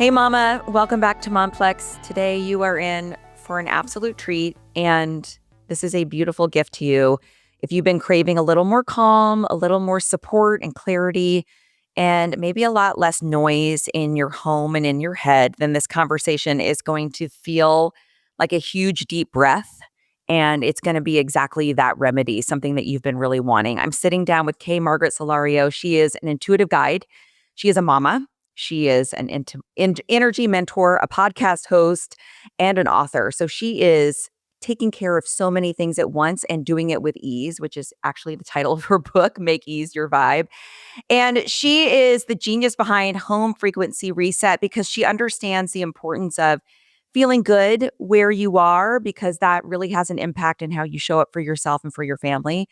Hey, Mama. Welcome back to Momplex. Today you are in for an absolute treat, and this is a beautiful gift to you. If you've been craving a little more calm, a little more support and clarity, and maybe a lot less noise in your home and in your head, then this conversation is going to feel like a huge, deep breath. And it's going to be exactly that remedy, something that you've been really wanting. I'm sitting down with Margaret Solario. She is an intuitive guide. She is a mama. She is an energy mentor, a podcast host, and an author. So she is taking care of so many things at once and doing it with ease, which is actually the title of her book, Make Ease Your Vibe. And she is the genius behind Home Frequency Reset because she understands the importance of feeling good where you are, because that really has an impact in how you show up for yourself and for your family.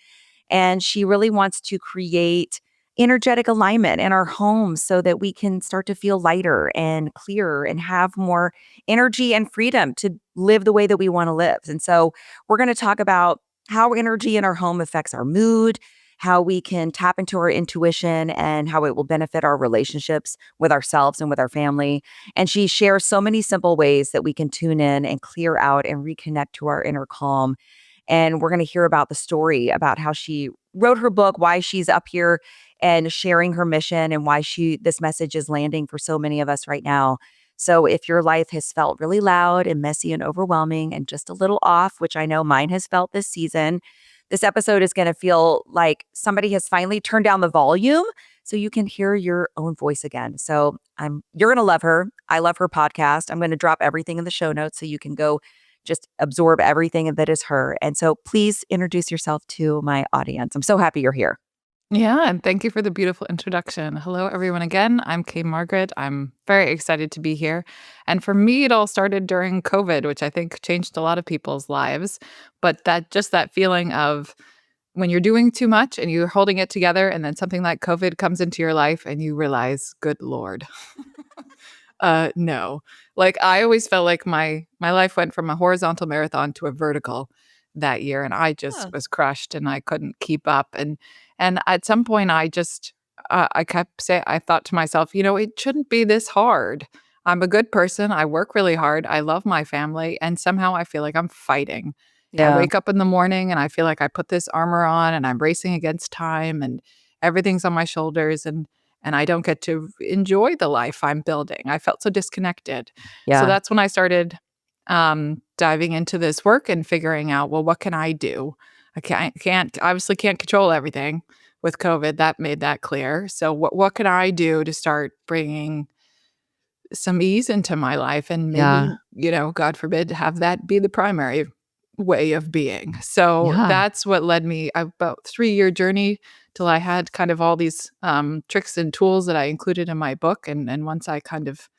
And she really wants to create energetic alignment in our homes so that we can start to feel lighter and clearer and have more energy and freedom to live the way that we want to live. And so we're going to talk about how energy in our home affects our mood, how we can tap into our intuition, and how it will benefit our relationships with ourselves and with our family. And she shares so many simple ways that we can tune in and clear out and reconnect to our inner calm. And we're going to hear about the story about how she wrote her book, why she's up here and sharing her mission, and why this message is landing for so many of us right now. So if your life has felt really loud and messy and overwhelming and just a little off, which I know mine has felt this season, this episode is going to feel like somebody has finally turned down the volume so you can hear your own voice again. So you're going to love her. I love her podcast. I'm going to drop everything in the show notes so you can go just absorb everything that is her. And so please introduce yourself to my audience. I'm so happy you're here. Yeah, and thank you for the beautiful introduction. Hello, everyone. Again, I'm Margaret. I'm very excited to be here. And for me, it all started during COVID, which I think changed a lot of people's lives. But that feeling of when you're doing too much and you're holding it together, and then something like COVID comes into your life and you realize, good Lord. No. Like, I always felt like my life went from a horizontal marathon to a vertical that year, and I just was crushed and I couldn't keep up. And at some point, I thought to myself, it shouldn't be this hard. I'm a good person. I work really hard. I love my family. And somehow I feel like I'm fighting. I Yeah. wake up in the morning and I feel like I put this armor on and I'm racing against time and everything's on my shoulders, and I don't get to enjoy the life I'm building. I felt so disconnected. So Yeah. that's when I started diving into this work and figuring out, well, what can I do? I obviously can't control everything with COVID. That made that clear. So what could I do to start bringing some ease into my life, and maybe, God forbid, have that be the primary way of being. So Yeah. that's what led me about 3-year journey till I had kind of all these tricks and tools that I included in my book. And once I kind of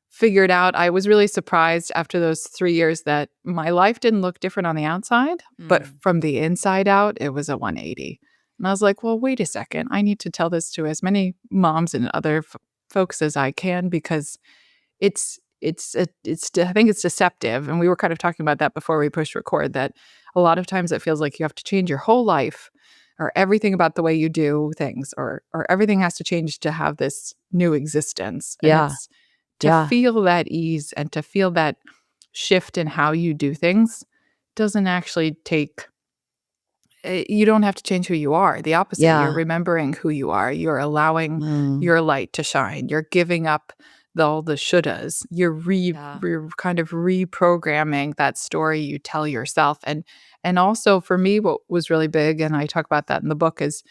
figured out, I was really surprised after those 3 years that my life didn't look different on the outside, but from the inside out, it was a 180. And I was like, well, wait a second. I need to tell this to as many moms and other folks as I can, because I think it's deceptive. And we were kind of talking about that before we pushed record, that a lot of times it feels like you have to change your whole life, or everything about the way you do things, or everything has to change to have this new existence. And it's to feel that ease and to feel that shift in how you do things doesn't actually take, you don't have to change who you are. The opposite. Yeah. You're remembering who you are. You're allowing your light to shine. You're giving up all the shouldas. You're kind of reprogramming that story you tell yourself. And also for me, what was really big, and I talk about that in the book, is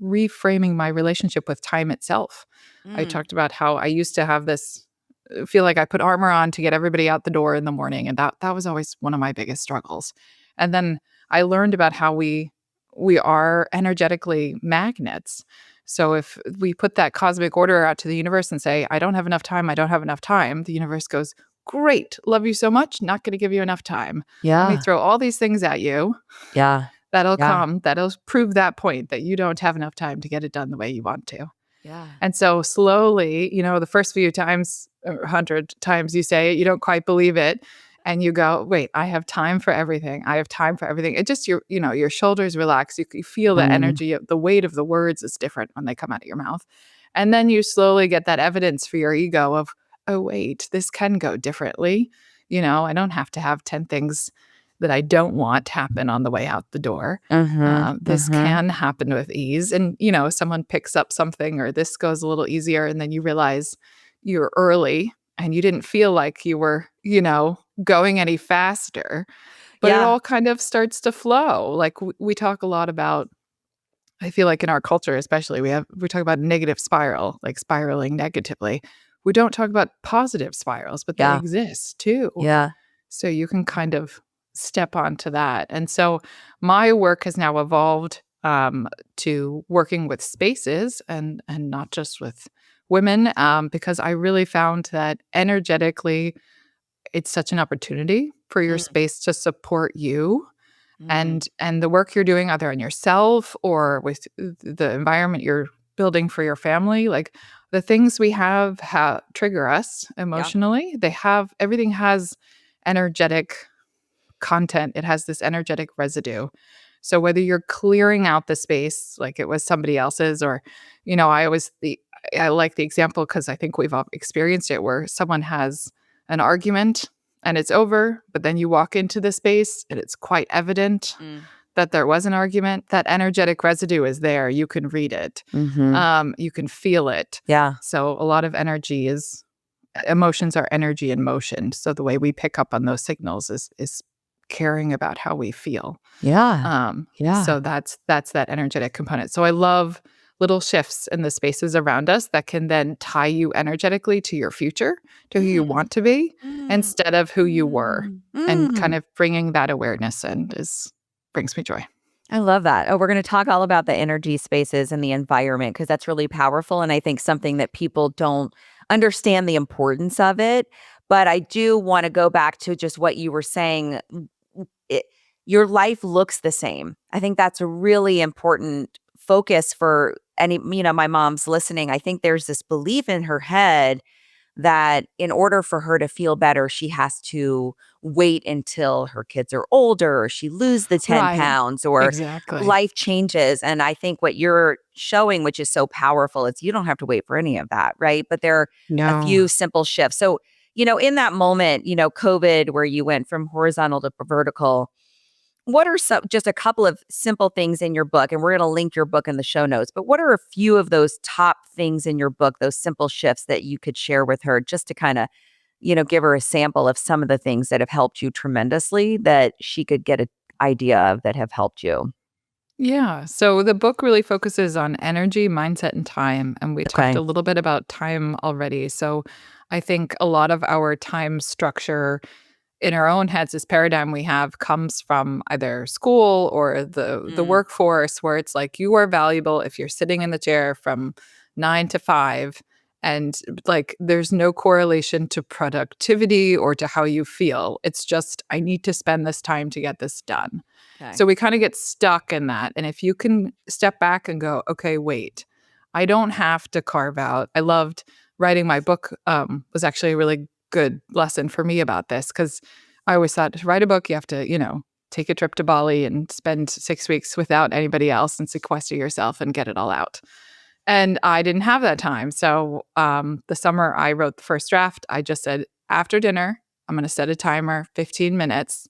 reframing my relationship with time itself. I talked about how I used to have this feel like I put armor on to get everybody out the door in the morning, and that was always one of my biggest struggles. And then I learned about how we are energetically magnets. So if we put that cosmic order out to the universe and say, I don't have enough time, the universe goes, great, love you so much, not going to give you enough time. Let me throw all these things at you. Yeah. That'll prove that point that you don't have enough time to get it done the way you want to. Yeah. And so slowly, the first few times, 100 times you say it, you don't quite believe it. And you go, wait, I have time for everything. I have time for everything. It just, your shoulders relax. You feel the energy, the weight of the words is different when they come out of your mouth. And then you slowly get that evidence for your ego of, oh, wait, this can go differently. I don't have to have 10 things that I don't want happen on the way out the door. Mhm. This Mhm. can happen with ease. And, someone picks up something or this goes a little easier, and then you realize you're early and you didn't feel like you were, going any faster. But it Yeah. all kind of starts to flow. Like we talk a lot about, I feel like in our culture, especially, we talk about negative spiral, like spiraling negatively. We don't talk about positive spirals, but they Yeah. exist too. Yeah. So you can kind of step onto that. And so my work has now evolved to working with spaces and not just with women, because I really found that energetically, it's such an opportunity for your Mm. space to support you Mm. and the work you're doing either on yourself or with the environment you're building for your family. Like the things we have trigger us Yeah. emotionally. Everything has energetic content. It has this energetic residue. So whether you're clearing out the space like it was somebody else's, or I like the example because I think we've all experienced it, where someone has an argument and it's over, but then you walk into the space and it's quite evident Mm. that there was an argument. That energetic residue is there. You can read it. Mhm. You can feel it. Yeah. So a lot of emotions are energy in motion. So the way we pick up on those signals is caring about how we feel. Yeah. Um, Yeah. so that's that energetic component. So I love little shifts in the spaces around us that can then tie you energetically to your future, to who you Mm. want to be, Mm. instead of who you were. Mm. And kind Mm. of bringing that awareness in is brings me joy. I love that. Oh, we're going to talk all about the energy spaces and the environment because that's really powerful. And I think something that people don't understand the importance of it. But I do want to go back to just what you were saying. It, your life looks the same. I think that's a really important focus for my mom's listening. I think there's this belief in her head that in order for her to feel better, she has to wait until her kids are older, or she lose the 10 Right. pounds, or Exactly. life changes. And I think what you're showing, which is so powerful, is you don't have to wait for any of that, right? But there are a No. few simple shifts. So, in that moment, COVID, where you went from horizontal to vertical, what are just a couple of simple things in your book? And we're going to link your book in the show notes, but what are a few of those top things in your book, those simple shifts that you could share with her just to kind of, give her a sample of some of the things that have helped you tremendously that she could get an idea of that have helped you? Yeah. So the book really focuses on energy, mindset, and time. And we talked Okay. a little bit about time already. So I think a lot of our time structure in our own heads, this paradigm we have comes from either school or the Mm. workforce, where it's like you are valuable if you're sitting in the chair from 9 to 5. And like there's no correlation to productivity or to how you feel. It's just, I need to spend this time to get this done. Okay. So we kind of get stuck in that. And if you can step back and go, okay, wait, I don't have to carve out. I loved writing my book, was actually a really good lesson for me about this, because I always thought to write a book, you have to, take a trip to Bali and spend 6 weeks without anybody else and sequester yourself and get it all out. And I didn't have that time. So the summer I wrote the first draft, I just said, after dinner, I'm going to set a timer, 15 minutes.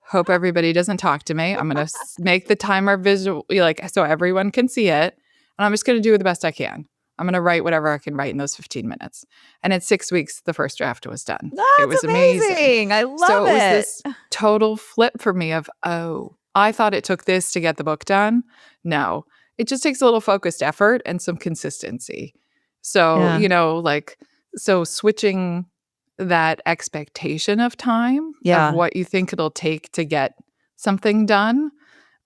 Hope everybody doesn't talk to me. I'm going to make the timer visual, like, so everyone can see it. And I'm just going to do the best I can. I'm going to write whatever I can write in those 15 minutes. And in 6 weeks, the first draft was done. It That's was amazing. amazing. I love So it was it. this total flip for me of, oh, I thought it took this to get the book done. No, it just takes a little focused effort and some consistency. So, Yeah. so switching that expectation of time, of Yeah. what you think it'll take to get something done,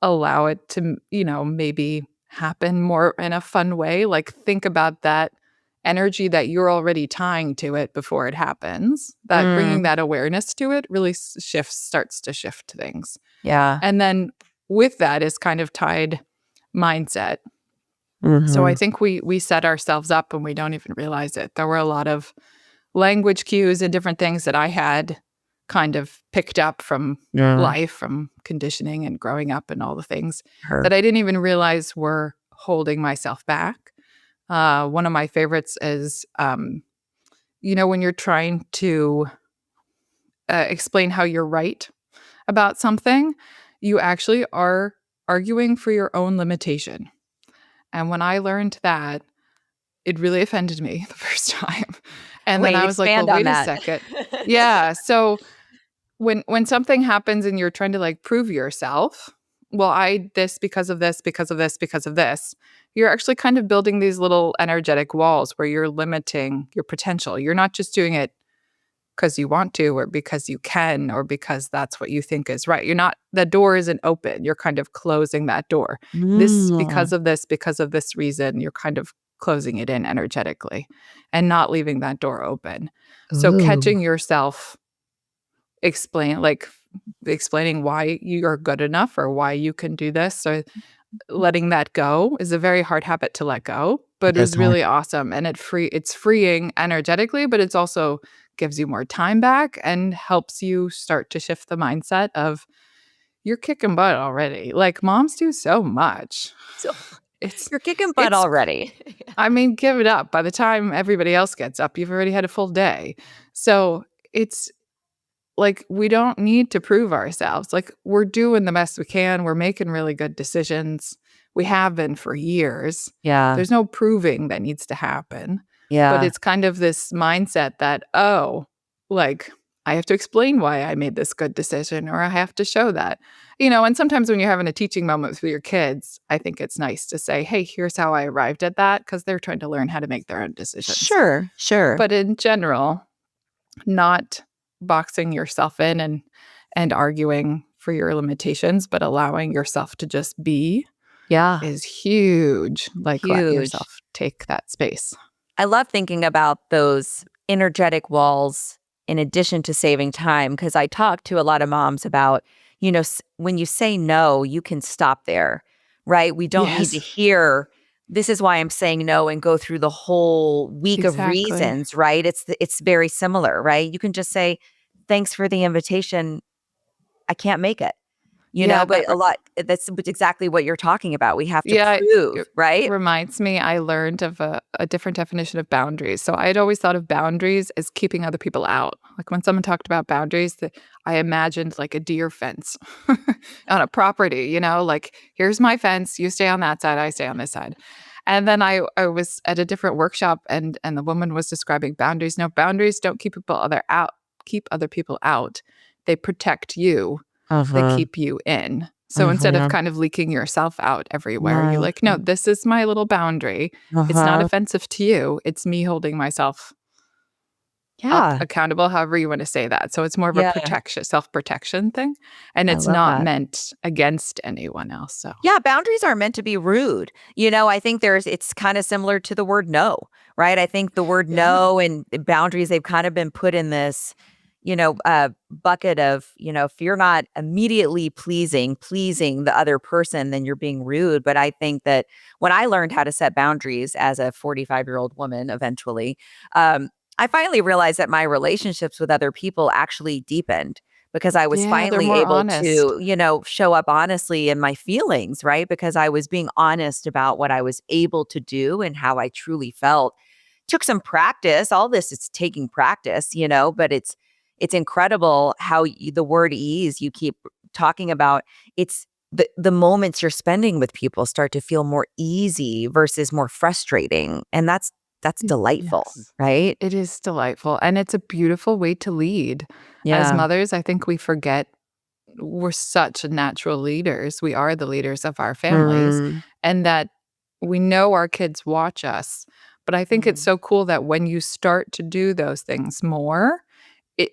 allow it to, maybe happen more in a fun way. Like think about that energy that you're already tying to it before it happens. That bringing Mm. that awareness to it really starts to shift things. Yeah. And then with that is kind of tied mindset. So I Mhm. think we set ourselves up and we don't even realize it. There were a lot of language cues and different things that I had kind of picked up from Yeah. life, from conditioning and growing up and all the things Her. that I didn't even realize were holding myself back. One of my favorites is when you're trying to explain how you're right about something, you actually are arguing for your own limitation. And when I learned that, it really offended me the first time. And then Wait, I was like, well, expand on wait a that. second. Yeah. So when something happens and you're trying to like prove yourself, well, I this because of this, because of this, because of this, you're actually kind of building these little energetic walls where you're limiting your potential. You're not just doing it because you want to or because you can or because that's what you think is right. You're not the door isn't open. You're kind of closing that door. Mm. Because of this reason, you're kind of closing it in energetically and not leaving that door open. So Ooh. catching yourself explaining why you are good enough or why you can do this. So letting that go is a very hard habit to let go, but It is is hard. really awesome. And it's freeing energetically, but it's also gives you more time back and helps you start to shift the mindset of you're kicking butt already. Like moms do so much. So It's you're kicking butt it's already. I mean, give it up. By the time everybody else gets up, you've already had a full day. So it's like, we don't need to prove ourselves. Like, we're doing the best we can. We're making really good decisions. We have been for years. Yeah. There's no proving that needs to happen. But Yeah. it's kind of this mindset that, oh, like, I have to explain why I made this good decision or I have to show that. And sometimes when you're having a teaching moment with your kids, I think it's nice to say, hey, here's how I arrived at that because they're trying to learn how to make their own decisions. Sure. Sure. But in general, not boxing yourself in and arguing for your limitations, but allowing yourself to just be Yeah. is huge. Like letting Huge. yourself take that space. I love thinking about those energetic walls in addition to saving time because I talk to a lot of moms about, when you say no, you can stop there, right? We don't need to Yes, hear, this is why I'm saying no and go through the whole week of exactly. reasons, right? It's very similar, right? You can just say, thanks for the invitation. I can't make it. Yeah, But that's exactly what you're talking about. We have to it prove, right? reminds me, I learned of a different definition of boundaries. So I had always thought of boundaries as keeping other people out. Like when someone talked about boundaries, that I imagined like a deer fence on a property, like here's my fence, you stay on that side, I stay on this side. And then I was at a different workshop and the woman was describing boundaries. No, boundaries don't keep other people out. They protect you, they Uh-huh. keep you in. So instead of Uh-huh. kind of leaking yourself out everywhere, you're like, no, Uh-huh. this is my little boundary. It's not Uh-huh. offensive to you. It's me holding myself up Yeah. accountable, however you want to say that. So it's more of a Yeah. protection, self-protection thing. And I it's love not that. meant against anyone else. So Yeah, boundaries aren't meant to be rude. I think it's kind of similar to the word no, right? I think the word yeah. no and boundaries, they've kind of been put in this, bucket of, if you're not immediately pleasing the other person, then you're being rude. But I think that when I learned how to set boundaries as a 45-year-old woman, eventually, um, I finally realized that my relationships with other people actually deepened because I was Yeah, they're finally more able honest. to, show up honestly in my feelings, right? Because I was being honest about what I was able to do and how I truly felt. Took some practice. All this is taking practice, but it's incredible how the word ease you keep talking about. It's the moments you're spending with people start to feel more easy versus more frustrating, and that's delightful, Yes. right? It is delightful, and it's a beautiful way to lead. As Yeah. mothers, I think we forget we're such natural leaders. We are the leaders of our families, Mm. and that we know our kids watch us. But I think it's Mm. so cool that when you start to do those things more, it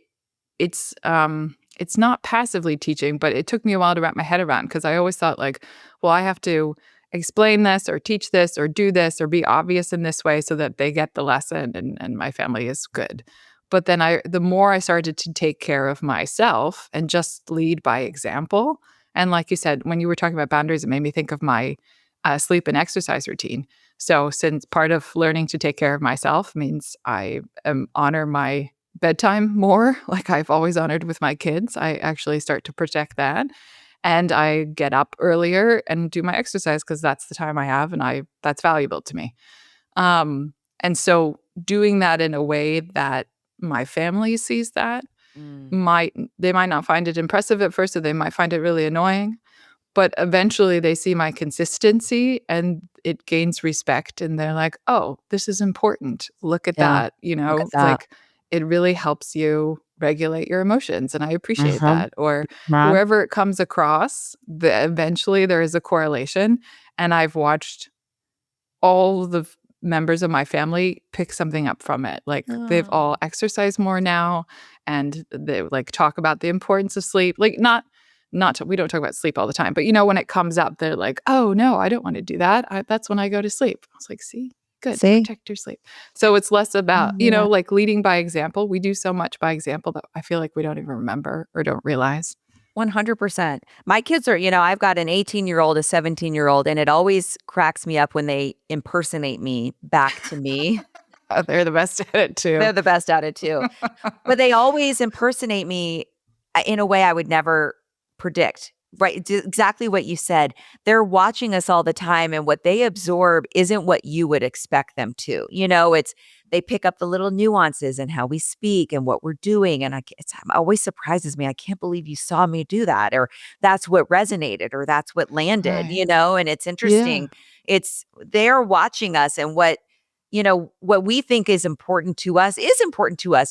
it's not passively teaching, but it took me a while to wrap my head around because I always thought like, well, I have to explain this or teach this or do this or be obvious in this way so that they get the lesson and my family is good. But then the more I started to take care of myself and just lead by example, and like you said, when you were talking about boundaries, it made me think of my sleep and exercise routine. So since part of learning to take care of myself means I honor my bedtime more, like I've always honored with my kids. I actually start to protect that. And I get up earlier and do my exercise because that's the time I have and I that's valuable to me. And so doing that in a way that my family sees that Mm. they might not find it impressive at first, or they might find it really annoying, but eventually they see my consistency and it gains respect and they're like, "Oh, this is important. Look at Yeah. that." Look at It's that. like it really helps you regulate your emotions and I appreciate Mhm. that. Or Mhm. whoever it comes across, eventually there is a correlation and I've watched all the members of my family pick something up from it. Like they've all Oh. exercised more now and they like talk about the importance of sleep. Like we don't talk about sleep all the time, but when it comes up, they're like, "Oh no, I don't want to do that. That's when I go to sleep." I was like, "See, good, See? protect your sleep." So it's less I about, love that. like leading by example. We do so much by example that I feel like we don't even remember or don't realize. 100%. My kids are, I've got an 18-year-old, a 17-year-old, and it always cracks me up when they impersonate me back to me. They're the best at it too. They're the best at it too. But they always impersonate me, in a way I would never predict, right? Exactly what you said. They're watching us all the time, and what they absorb isn't what you would expect them to. It's they pick up the little nuances in how we speak and what we're doing, and it always surprises me. I can't believe you saw me do that, or that's what resonated, or that's what landed. Right. And it's Yeah. interesting. It's they're watching us, and what we think is important to us,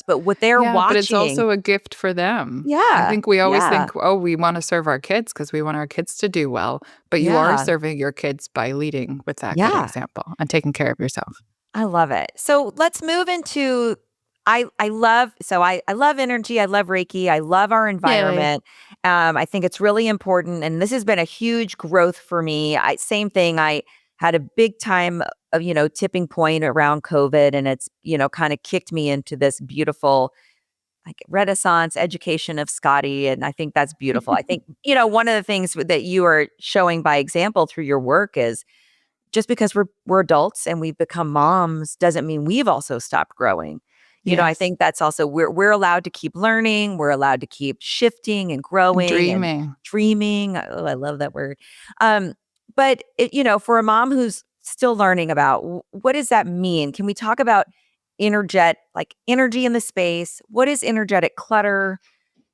but what they're Yeah, but it's watching. also a gift for them. I Yeah, think we always yeah, think, "Oh, we wanna serve our kids because we want our kids to do well," but you are yeah, serving your kids by leading with that good yeah. example and taking care of yourself. I love it. So let's move into I love energy, I love Reiki, I love our Yay. environment. I think it's really important, and this has been a huge growth for me. Same thing. I had a big time of tipping point around COVID, and it's kind of kicked me into this beautiful like renaissance education of Scotty, and I think that's beautiful. I think one of the things that you are showing by example through your work is just because we're adults and we've become moms doesn't mean we've also stopped growing. I Yes. think that's also we're allowed to keep learning, we're allowed to keep shifting and growing and Dreaming. dreaming. Oh, I love that word. Um, but for a mom who's still learning about what does that mean? Can we talk about like energy in the space? What is energetic clutter?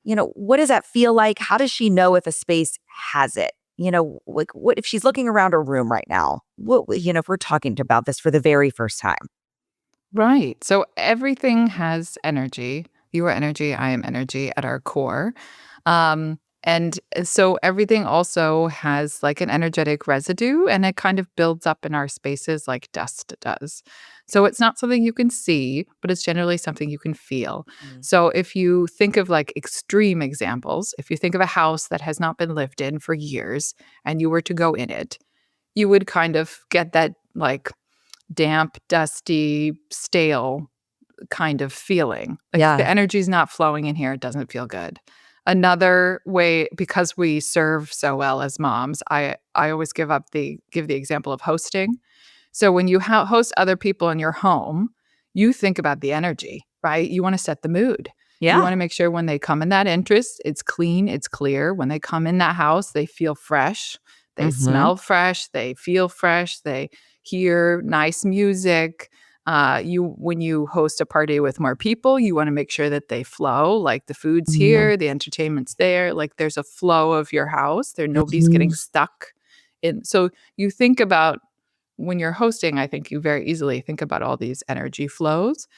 What does that feel like? How does she know if a space has it? Like what if she's looking around her room right now? If we're talking about this for the very first time. Right. So everything has energy. You are energy, I am energy at our core. So everything also has like an energetic residue and it kind of builds up in our spaces like dust does. So it's not something you can see, but it's generally something you can feel. Mm. So if you think of like extreme examples, if you think of a house that has not been lived in for years and you were to go in it, you would kind of get that like damp, dusty, stale kind of feeling. Like if the Yeah. energy's not flowing in here, it doesn't feel good. Another way, because we serve so well as moms, I always give the example of hosting. So when you host other people in your home, you think about the energy, right? You want to set the mood. You Yeah. want to make sure when they come in that entrance, it's clean, it's clear. When they come in that house, they feel fresh, they Mhm. smell fresh, they feel fresh, they hear nice music. You when you host a party with more people, you want to make sure that they flow, like the food's Mhm. here, the entertainment's there, like there's a flow of your house. There nobody's Mhm. getting stuck in. So you think about when you're hosting, I think you very easily think about all these energy flows.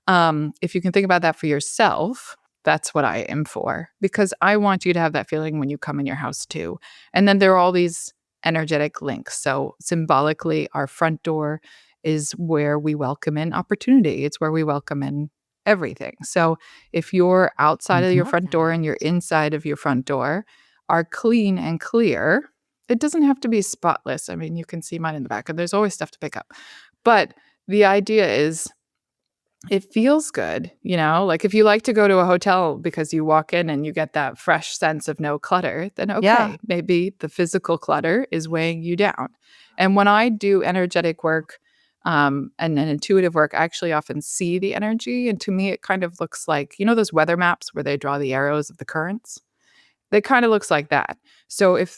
If you can think about that for yourself, that's what I aim for because I want you to have that feeling when you come in your house too. And then there are all these energetic links. So symbolically, our front door is where we welcome in opportunity. It's where we welcome in everything. So if you're I outside of your love front door that. and you're inside of your front door are clean and clear, it doesn't have to be spotless. I mean, you can see mine in the back, and there's always stuff to pick up. But the idea is it feels good, like if you like to go to a hotel because you walk in and you get that fresh sense of no clutter, then Yeah. okay, maybe the physical clutter is weighing you down. And when I do energetic work and then intuitive work, I actually often see the energy. And to me, it kind of looks like, those weather maps where they draw the arrows of the currents? That kind of looks like that. So if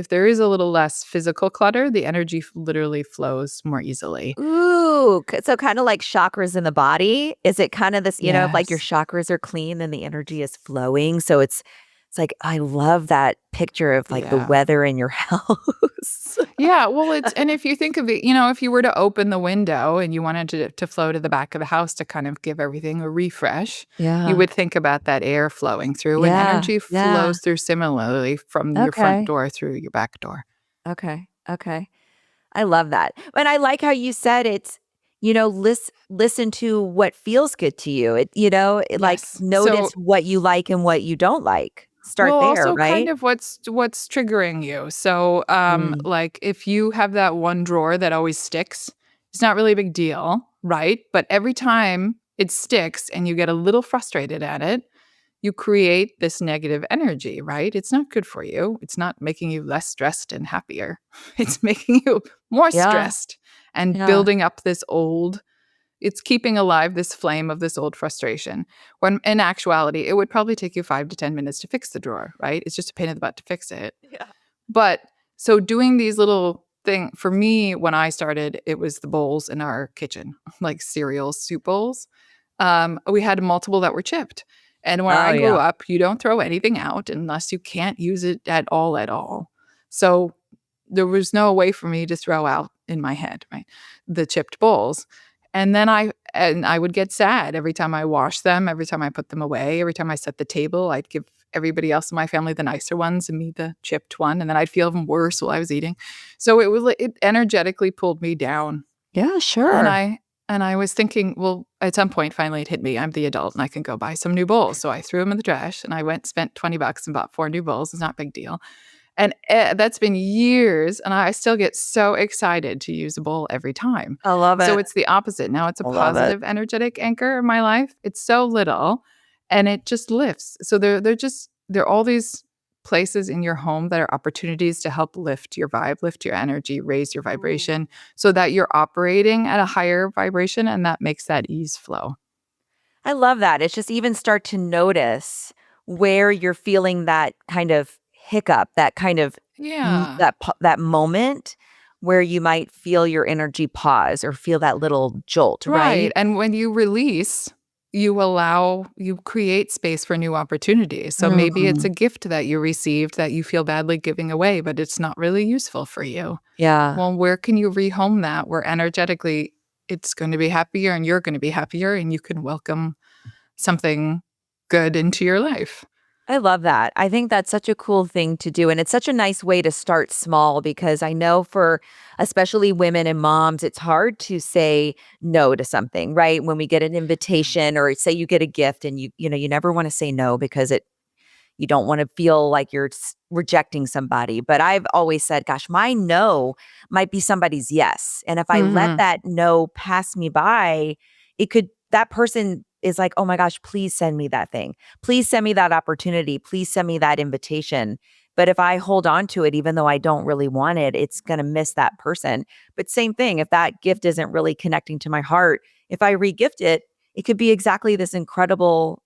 there is a little less physical clutter, the energy literally flows more easily. Ooh, so kinda like chakras in the body? Is it kinda this, if like your Yes. chakras are clean, then the energy is flowing, so it's like, I love that picture of, like, the Yeah. weather in your house. Yeah, well, it's and if you think of it, if you were to open the window and you wanted to flow to the back of the house to kind of give everything a refresh, you Yeah. would think about that air flowing through, and Yeah, energy yeah. flows through similarly from your front Okay, door through your back door. okay, okay. I love that. And I like how you said it's, listen to what feels good to you. Like Yes. notice So what you like and what you don't like. Start well, there, also kind right? of what's triggering you. So, Mm. like if you have that one drawer that always sticks, it's not really a big deal, right? But every time it sticks and you get a little frustrated at it, you create this negative energy, right? It's not good for you. It's not making you less stressed and happier. It's making you more Yeah, stressed and yeah. building up this old it's keeping alive this flame of this old frustration. When in actuality, it would probably take you 5 to 10 minutes to fix the drawer, right? It's just a pain in the butt to fix it. Yeah. But so doing these little thing for me when I started, it was the bowls in our kitchen, like cereal soup bowls. We had multiple that were chipped. And when Oh, I grew yeah. up, you don't throw anything out unless you can't use it at all at all. So there was no way for me to throw out in my head, right? The chipped bowls. And I would get sad every time I washed them, every time I put them away, every time I set the table, I'd give everybody else in my family the nicer ones and me the chipped one, and then I'd feel even worse while I was eating. So it energetically pulled me down. Yeah, And sure. I was thinking, well, at some point finally it hit me. I'm the adult and I can go buy some new bowls. So I threw them in the trash and I spent $20 and bought 4 new bowls. It's not a big deal. And, that's been years, and I still get so excited to use a bowl every time. I love So it. it's the opposite. Now it's a I love it. positive energetic anchor in my life. It's so little, and it just lifts. So there are all these places in your home that are opportunities to help lift your vibe, lift your energy, raise your Ooh. vibration so that you're operating at a higher vibration, and that makes that ease flow. I love that. It's just even start to notice where you're feeling that kind of hiccup, that kind of Yeah. that moment where you might feel your energy pause or feel that little jolt, Right, right? and when you release, you create space for new opportunities. So maybe it's Mm. a gift that you received that you feel badly giving away, but it's not really useful for you. Yeah. Well, where can you rehome that where energetically it's going to be happier and you're going to be happier and you can welcome something good into your life? I love that. I think that's such a cool thing to do. And it's such a nice way to start small because I know for especially women and moms, it's hard to say no to something, right? When we get an Yeah. invitation or say you get a gift and you never want to say no because you don't want to feel like you're rejecting somebody. But I've always said, gosh, my no might be somebody's yes. And if I let Mhm. that no pass me by, that person is like, oh my gosh, please send me that thing. Please send me that opportunity. Please send me that invitation. But if I hold on to it, even though I don't really want it, it's going to miss that person. But same thing, if that gift isn't really connecting to my heart, if I regift it, it could be exactly this incredible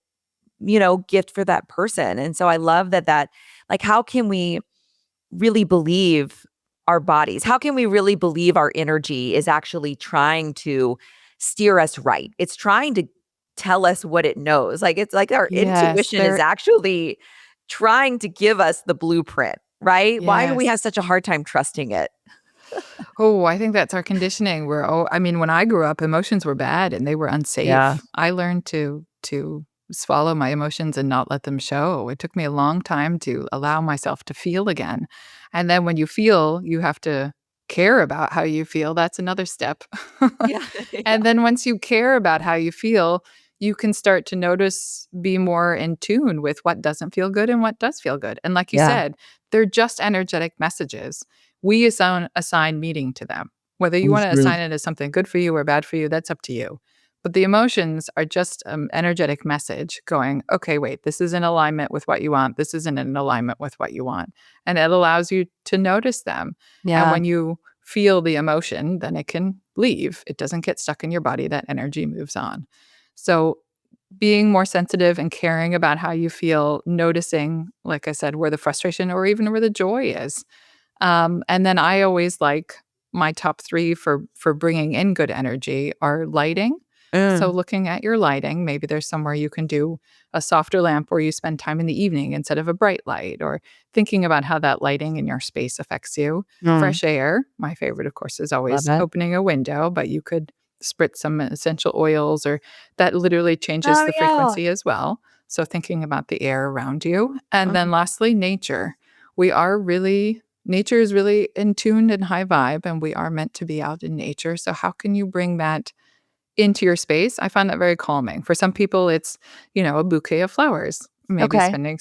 gift for that person. And so I love that like how can we really believe our bodies? How can we really believe our energy is actually trying to steer us right? It's trying to tell us what it knows. Like it's like our Yes, intuition is there actually trying to give us the blueprint, right? Why do we have yes. such a hard time trusting it? Oh, I think that's our conditioning. I mean, when I grew up, emotions were bad and they were Yeah. unsafe. I learned to swallow my emotions and not let them show. It took me a long time to allow myself to feel again. And then when you feel, you have to care about how you feel. That's another step. Yeah. And then once you care about how you feel, you can start to notice, be more in tune with what doesn't feel good and what does feel good. And like you Yeah. said, they're just energetic messages. We assign meaning to them. Whether you wanna Mhm. assign it as something good for you or bad for you, that's up to you. But the emotions are just an energetic message going, "Okay, wait, this is in alignment with what you want. This isn't in alignment with what you want." And it allows you to notice them. And Yeah. when you feel the emotion, then it can leave. It doesn't get stuck in your body. That energy moves on. So being more sensitive and caring about how you feel, noticing, like I said, where the frustration or even where the joy is. And then I always like my top 3 for bringing in good energy are lighting. So Mm. looking at your lighting, maybe there's somewhere you can do a softer lamp where you spend time in the evening instead of a bright light, or thinking about how that lighting in your space affects you. Mm. Fresh air, my favorite, of course, is Love always it. opening a window, but you could spritz some essential oils, or that literally changes Oh, the yeah. frequency as well. So thinking about the air around you. And then Mm. lastly, nature. We are really Nature is really in tune and high vibe, and we are meant to be out in nature. So how can you bring that into your space? I find that very calming. For some people, it's, a bouquet of flowers. Maybe Okay.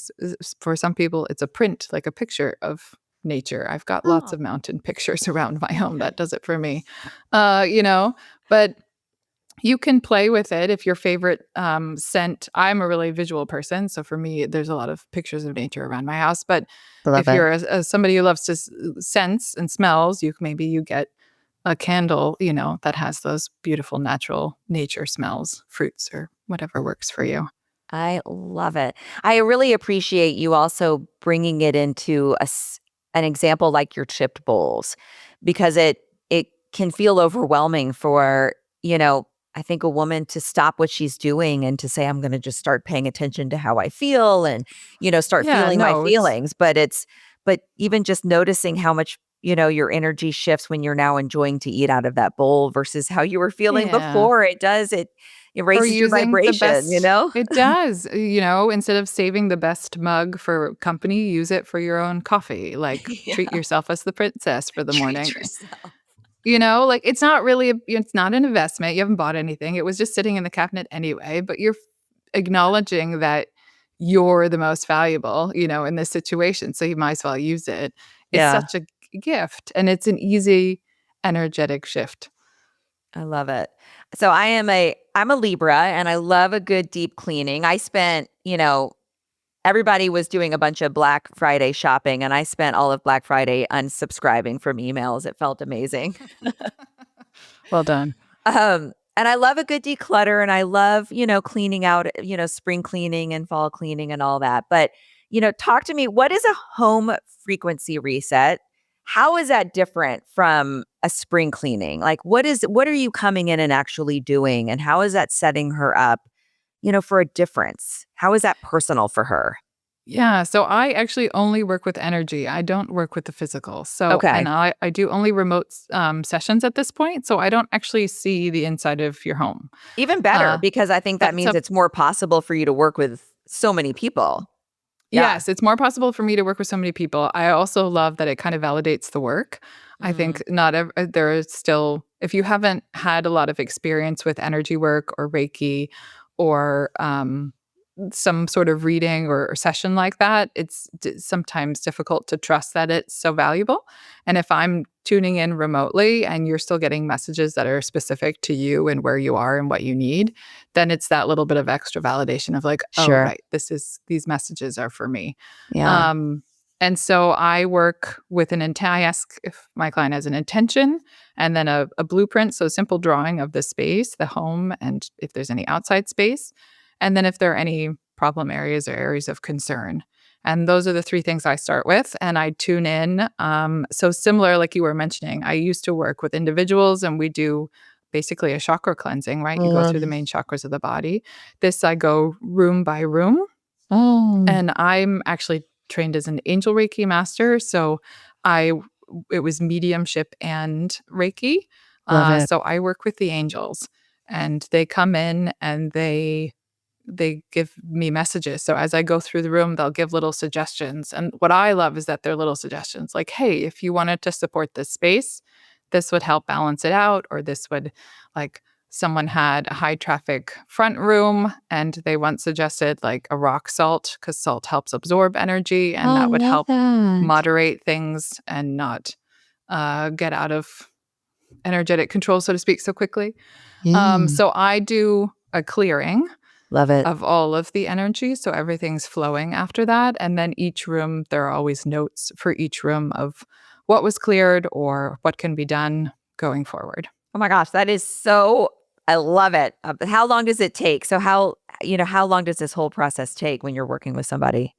for some people, it's a print, like a picture of nature. I've got lots Oh. of mountain pictures around my home. That does it for me. Uh, you know, but you can play with it if your favorite, scent. I'm a really visual person, so for me, there's a lot of pictures of nature around my house, but Love if it. you're somebody who loves to scents and smells, maybe you get a candle, that has those beautiful natural nature smells, fruits or whatever works for you. I love it. I really appreciate you also bringing it into an example like your chipped bowls, because it can feel overwhelming for, I think a woman to stop what she's doing and to say, I'm going to just start paying attention to how I feel and, start Yeah, feeling my no, it's feelings. But even just noticing how much, your energy shifts when you're now enjoying to eat out of that bowl versus how you were feeling yeah. before. It Or raises your using the vibration, you best know? it does, instead of saving the best mug for company, use it for your own coffee, like, treat Yeah. yourself as the princess for the Treat morning. yourself. Like, it's not really it's not an investment, you haven't bought anything, it was just sitting in the cabinet anyway, but you're acknowledging that you're the most valuable, in this situation, so you might as well use it. It's Yeah, such a gift, and it's an easy, energetic shift. I love it. So I'm a Libra and I love a good deep cleaning. I spent, everybody was doing a bunch of Black Friday shopping and I spent all of Black Friday unsubscribing from emails. It felt amazing. Well done. And I love a good declutter and I love, cleaning out, spring cleaning and fall cleaning and all that. But, talk to me, what is a home frequency reset? How is that different from a spring cleaning? Like what are you coming in and actually doing and how is that setting her up, for a difference? How is that personal for her? Yeah, so I actually only work with energy. I don't work with the physical. So, Okay. and I do only remote sessions at this point. So I don't actually see the inside of your home. Even better Uh, because I think that that's means a it's more possible for you to work with so many people. Yeah. Yes, it's more possible for me to work with so many people. I also love that it kind of validates the work. I Mhm. think not there is still, if you haven't had a lot of experience with energy work or Reiki or some sort of reading or session like that, it's sometimes difficult to trust that it's so valuable. And if I'm tuning in remotely and you're still getting messages that are specific to you and where you are and what you need, then it's that little bit of extra validation of like, oh, Sure. right, these messages are for me. Yeah. Um, and so I work with an intent. I ask if my client has an intention and then a blueprint. So, simple drawing of the space, the home, and if there's any outside space. And then if there are any problem areas or areas of concern. And those are the 3 things I start with. And I tune in. So, similar, like you were mentioning, I used to work with individuals and we do basically a chakra cleansing, right? You go through the Mm. main chakras of the body. This I go room by room. Mm. And I'm actually trained as an angel Reiki master, so I it was mediumship and Reiki. Love it. So I work with the angels, and they come in and they give me messages. So as I go through the room, they'll give little suggestions. And what I love is that they're little suggestions like, hey, if you wanted to support this space, this would help balance it out, or this would, like, someone had a high traffic front room and they once suggested like a rock salt because salt helps absorb energy and Oh, that would love help that. moderate things and not get out of energetic control, so to speak, so quickly. Yeah. So I do a clearing Love it. of all of the energy. So everything's flowing after that. And then each room, there are always notes for each room of what was cleared or what can be done going forward. Oh my gosh, that is so I love it. But how long does it take? So how long does this whole process take when you're working with somebody?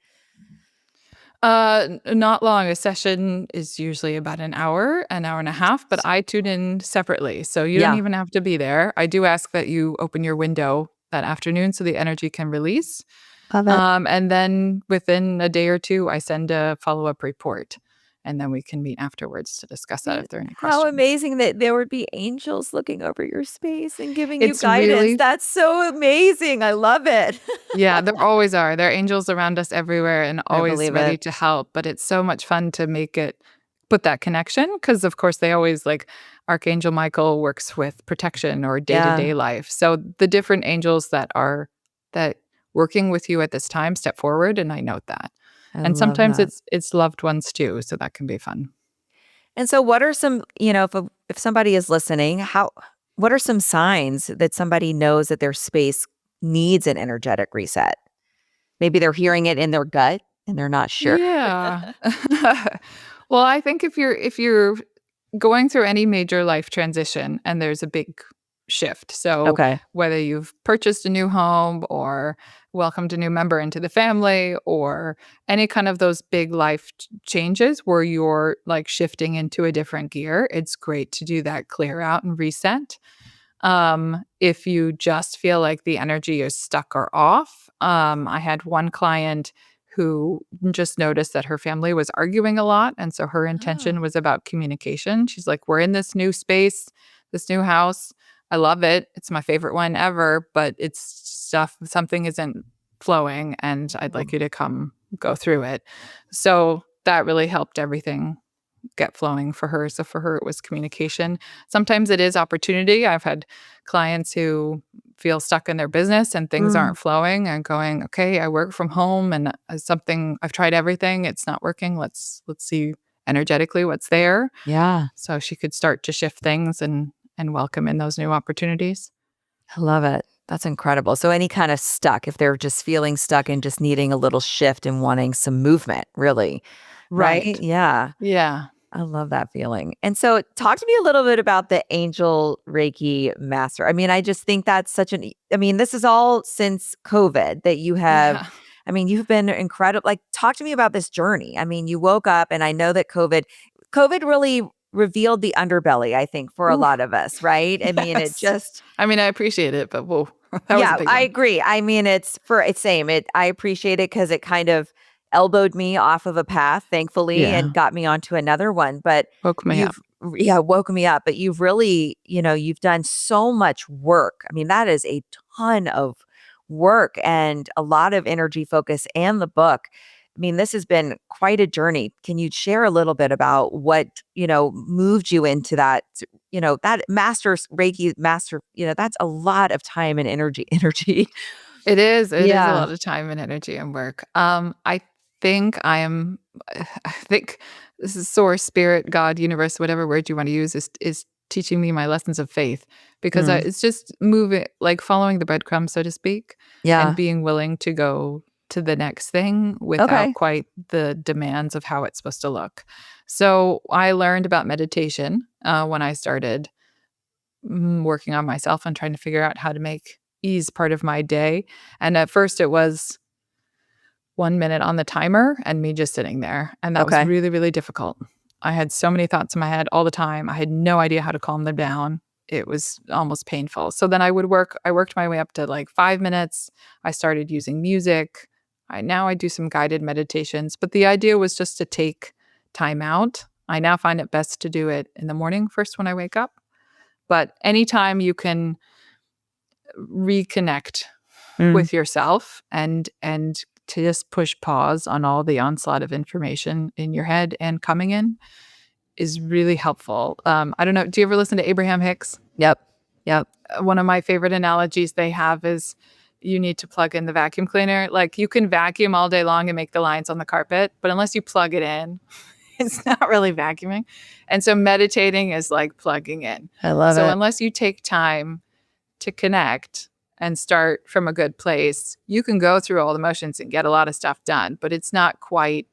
Not long. A session is usually about an hour and a half, but I tune in separately, so you don't Yeah. even have to be there. I do ask that you open your window that afternoon so the energy can release. Love it. And then within a day or two, I send a follow-up report, and then we can meet afterwards to discuss that And if there are any how questions. amazing that there would be angels looking over your space and giving you It's guidance. really That's so amazing. I love it. Yeah, there always are. There are angels around us everywhere and I always believe ready it. to help, but it's so much fun to put that connection because of course they always like Archangel Michael works with protection or day-to-day Yeah, life. So the different angels that working with you at this time step forward and I note that. I And love sometimes that. it's loved ones too, so that can be fun. And so what are some, if somebody is listening, what are some signs that somebody knows that their space needs an energetic reset? Maybe they're hearing it in their gut and they're not sure. Yeah. Well, I think if you're going through any major life transition and there's a big shift. So, Okay. whether you've purchased a new home or welcomed a new member into the family or any kind of those big life changes where you're like shifting into a different gear, it's great to do that clear out and reset. If you just feel like the energy is stuck or off, I had one client who just noticed that her family was arguing a lot. And so her Oh, intention was about communication. She's like, we're in this new space, this new house. I love it. It's my favorite one ever, but it's something isn't flowing and I'd oh, like you to come go through it. So that really helped everything get flowing for her. So for her, it was communication. Sometimes it is opportunity. I've had clients who feel stuck in their business and things mm, aren't flowing and going, okay, I work from home and something I've tried everything, it's not working. Let's see energetically what's there. yeah. So she could start to shift things and welcome in those new opportunities. I love it. That's incredible. So any kind of stuck, if they're just feeling stuck and just needing a little shift and wanting some movement, really, right? Right. Yeah. Yeah. I love that feeling. And so talk to me a little bit about the Angel Reiki Master. I mean, I just think that's I mean, this is all since COVID that you have, Yeah. I mean, you've been incredible. Like, talk to me about this journey. I mean, you woke up and I know that COVID really revealed the underbelly, I think, for a Ooh, lot of us, right? I mean, it yes. just I mean, I appreciate it, but whoa, that was a yeah, big I one. agree. I mean, it's same. I appreciate it because it kind of elbowed me off of a path, thankfully, and Yeah. got me onto another one. But Woke me up. you've yeah, woke me up. But you've really, you've done so much work. I mean, that is a ton of work and a lot of energy focus and the book. I mean, this has been quite a journey. Can you share a little bit about what, moved you into that master's Reiki master, that's a lot of time and energy. It is a Yeah. lot of time and energy and work. I think I am I think this is source, spirit, God, universe, whatever word you want to use is teaching me my lessons of faith because Mm. it's just moving like following the breadcrumbs, so to speak, and Yeah. being willing to go to the next thing without Okay. quite the demands of how it's supposed to look. So I learned about meditation when I started working on myself and trying to figure out how to make ease part of my day. And at first it was 1 minute on the timer and me just sitting there. And that was Okay. really, really difficult. I had so many thoughts in my head all the time. I had no idea how to calm them down. It was almost painful. So then I worked my way up to like 5 minutes. I started using music. Now I do some guided meditations, but the idea was just to take time out. I now find it best to do it in the morning first when I wake up. But anytime you can reconnect Mm. with yourself and to just push pause on all the onslaught of information in your head and coming in is really helpful. I don't know. Do you ever listen to Abraham Hicks? Yep. Yep. One of my favorite analogies they have is you need to plug in the vacuum cleaner. Like you can vacuum all day long and make the lines on the carpet, but unless you plug it in, it's not really vacuuming. And so meditating is like plugging in. I love So it. unless you take time to connect and start from a good place, you can go through all the motions and get a lot of stuff done, but it's not quite,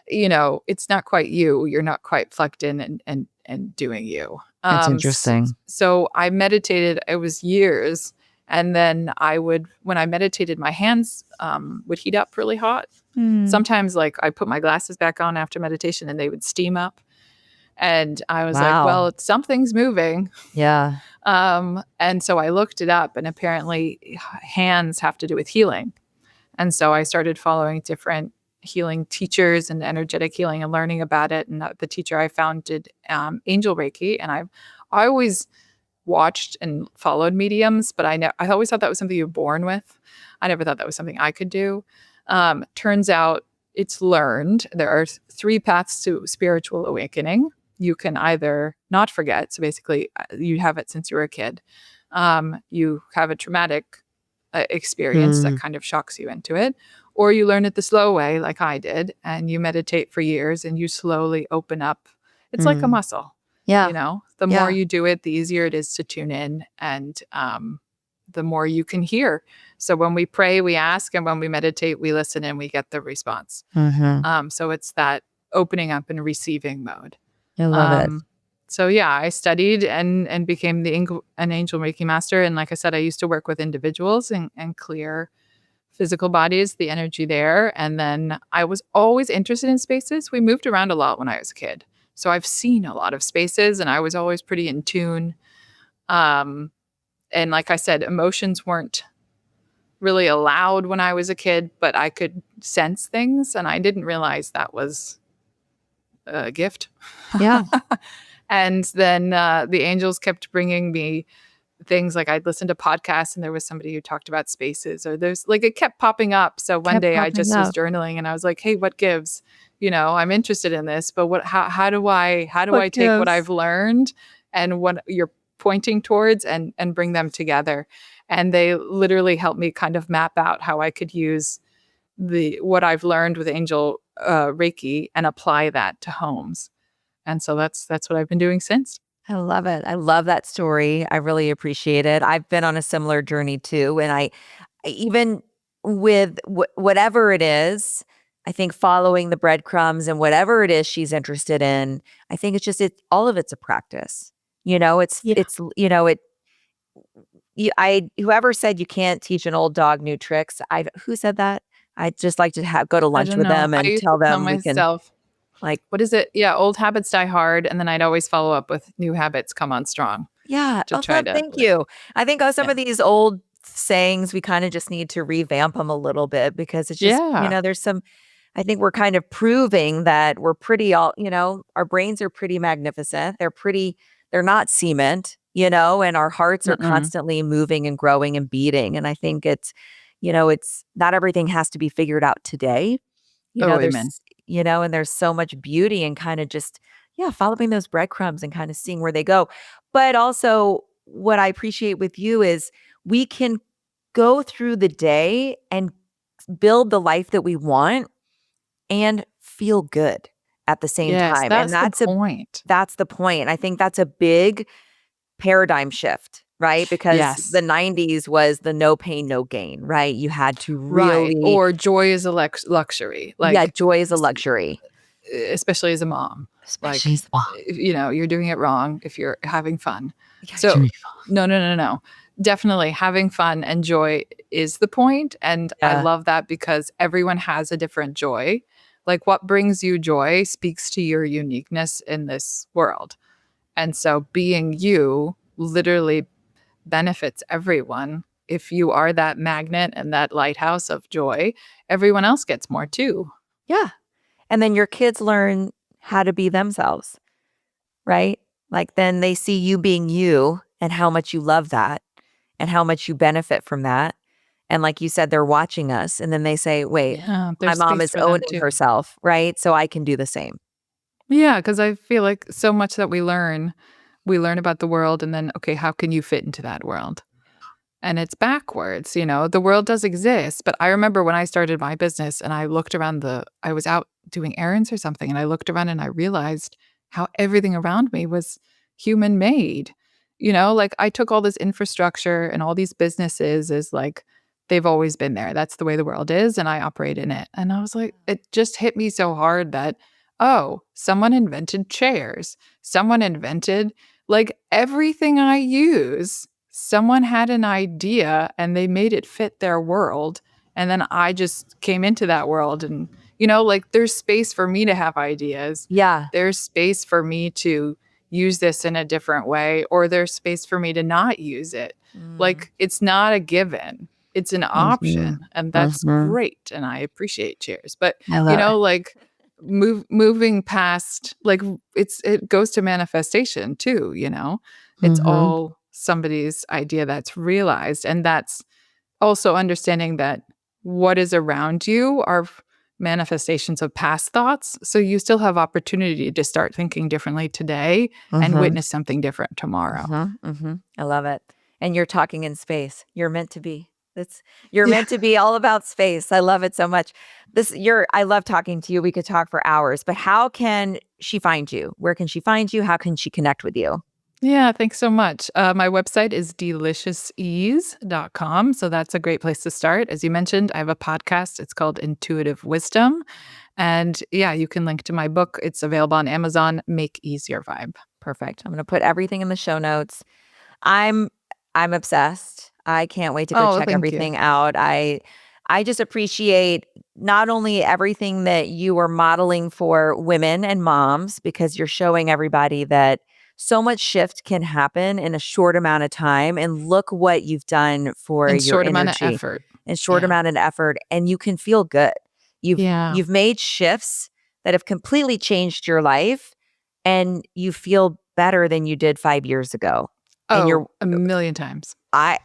it's not quite you. You're not quite plugged in and doing you. That's interesting. So I meditated, it was years. And then when I meditated, my hands would heat up really hot. Hmm. Sometimes, like, I put my glasses back on after meditation and they would steam up. And I was like, Wow. well, something's moving. Yeah. And so I looked it up, and apparently hands have to do with healing. And so I started following different healing teachers and energetic healing and learning about it. And the teacher I found did angel Reiki. And I always watched and followed mediums, but I always thought that was something you're born with. I never thought that was something I could do. Turns out it's learned. There are 3 paths to spiritual awakening. You can either not forget, so basically you have it since you were a kid. You have a traumatic experience that Hmm. kind of shocks you into it, or you learn it the slow way, like I did, and you meditate for years and you slowly open up. It's like a Hmm. muscle. Yeah. The more Yeah. you do it, the easier it is to tune in, and the more you can hear. So when we pray, we ask, and when we meditate, we listen and we get the response. Hmm. So it's that opening up and receiving mode. I love it. Um, so yeah, I studied and became an angel Reiki master. And like I said, I used to work with individuals and clear physical bodies, the energy there. And then I was always interested in spaces. We moved around a lot when I was a kid. So I've seen a lot of spaces and I was always pretty in tune. Um, and like I said, emotions weren't really allowed when I was a kid, but I could sense things and I didn't realize that was a gift. Yeah. And then the angels kept bringing me things, like I'd listen to podcasts and there was somebody who talked about spaces, or there's like, it kept popping up. So one Kept day I popping just was up. journaling and I was like, hey, what gives? I'm interested in this, but how do What I take what gives? I've learned and what you're pointing towards and bring them together? And they literally helped me kind of map out how I could use what I've learned with angel Reiki and apply that to homes. And so that's what I've been doing since. I love it. I love that story. I really appreciate it. I've been on a similar journey too, and even with whatever it is, I think following the breadcrumbs and whatever it is she's interested in, I think it's just all of it's a practice. Yeah. It. Whoever said you can't teach an old dog new tricks. Who said that? I just like to go to I lunch don't with know. them I and used tell to tell them we can myself, like. what is it? Yeah, old habits die hard. And then I'd always follow up with new habits come on strong Yeah. to Oh, try to, thank you. I think some yeah. of these old sayings, we kind of just need to revamp them a little bit because it's just, Yeah. there's some, I think we're kind of proving that we're pretty our brains are pretty magnificent. They're not cement, and our hearts are Mm-mm. constantly moving and growing and beating. And I think it's not everything has to be figured out today. Oh, amen. And there's so much beauty in kind of just, yeah, following those breadcrumbs and kind of seeing where they go. But also, what I appreciate with you is we can go through the day and build the life that we want and feel good at the same Yes, time. And that's the point. that's the point. I think that's a big paradigm shift, right? Because Yes. the 90s was the no pain, no gain, right? You had to Right. really, Or joy is a luxury. yeah, Like, joy is a luxury. especially as a mom. Especially Like, as a mom. you're doing it wrong if you're having fun. Yeah, So, joy. no, no, no, no. Definitely having fun and joy is the point, and I Yeah. love that because everyone has a different joy. Like, what brings you joy speaks to your uniqueness in this world. And so being you literally benefits everyone. If you are that magnet and that lighthouse of joy, everyone else gets more too. Yeah. And then your kids learn how to be themselves, right? Like then they see you being you and how much you love that and how much you benefit from that. And like you said, they're watching us and then they say, wait, Yeah, my there's mom space is for them owning too. herself, right? So I can do the same. Yeah, because I feel like so much that we learn about the world and then, okay, how can you fit into that world? And it's backwards, the world does exist. But I remember when I started my business and I was out doing errands or something and I looked around and I realized how everything around me was human made. Like I took all this infrastructure and all these businesses as like they've always been there. That's the way the world is. And I operate in it. And I was like, it just hit me so hard that, oh, someone invented chairs. Someone invented like everything I use, someone had an idea and they made it fit their world. And then I just came into that world and, like there's space for me to have ideas. Yeah. There's space for me to use this in a different way, or there's space for me to not use it. Like it's not a given. It's an Mm-hmm. option, and that's Mm-hmm. great. And I appreciate cheers. But, I love it. like moving past, like it goes to manifestation too, It's Mm-hmm. all somebody's idea that's realized. And that's also understanding that what is around you are manifestations of past thoughts. So you still have opportunity to start thinking differently today and Mm-hmm. witness something different tomorrow. Mm-hmm. Mm-hmm. I love it. And you're talking in space. You're meant to be. You're Yeah. meant to be all about space. I love it so much. I love talking to you. We could talk for hours, but how can she find you? Where can she find you? How can she connect with you? Yeah, thanks so much. My website is deliciousease.com. So that's a great place to start. As you mentioned, I have a podcast. It's called Intuitive Wisdom. And yeah, you can link to my book. It's available on Amazon. Make Ease Your Vibe. Perfect. I'm going to put everything in the show notes. I'm I'm obsessed. I can't wait to go Oh, check thank you. everything out. I just appreciate not only everything that you are modeling for women and moms, because you're showing everybody that so much shift can happen in a short amount of time, and look what you've done for And your short amount of energy effort. in short Yeah. amount of effort, and you can feel good. Yeah. You've made shifts that have completely changed your life, and you feel better than you did 5 years ago. And Oh, you're a million times. I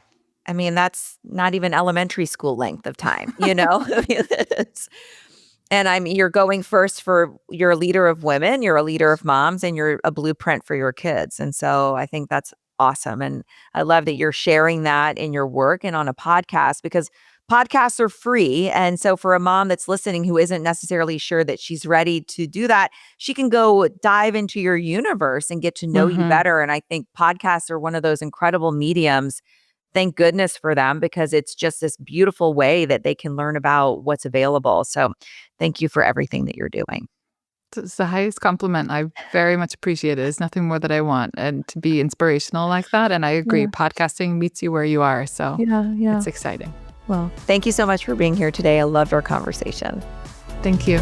I mean, that's not even elementary school length of time, you know? I mean, and you're going first you're a leader of women, you're a leader of moms, and you're a blueprint for your kids. And so I think that's awesome. And I love that you're sharing that in your work and on a podcast, because podcasts are free. And so for a mom that's listening who isn't necessarily sure that she's ready to do that, she can go dive into your universe and get to know you Mhm. better. And I think podcasts are one of those incredible mediums. Thank goodness for them, because it's just this beautiful way that they can learn about what's available. So thank you for everything that you're doing. It's the highest compliment. I very much appreciate it. There's nothing more that I want, and to be inspirational like that. And I agree, Yeah. podcasting meets you where you are. So Yeah. Yeah. it's exciting. Well, thank you so much for being here today. I loved our conversation. Thank you.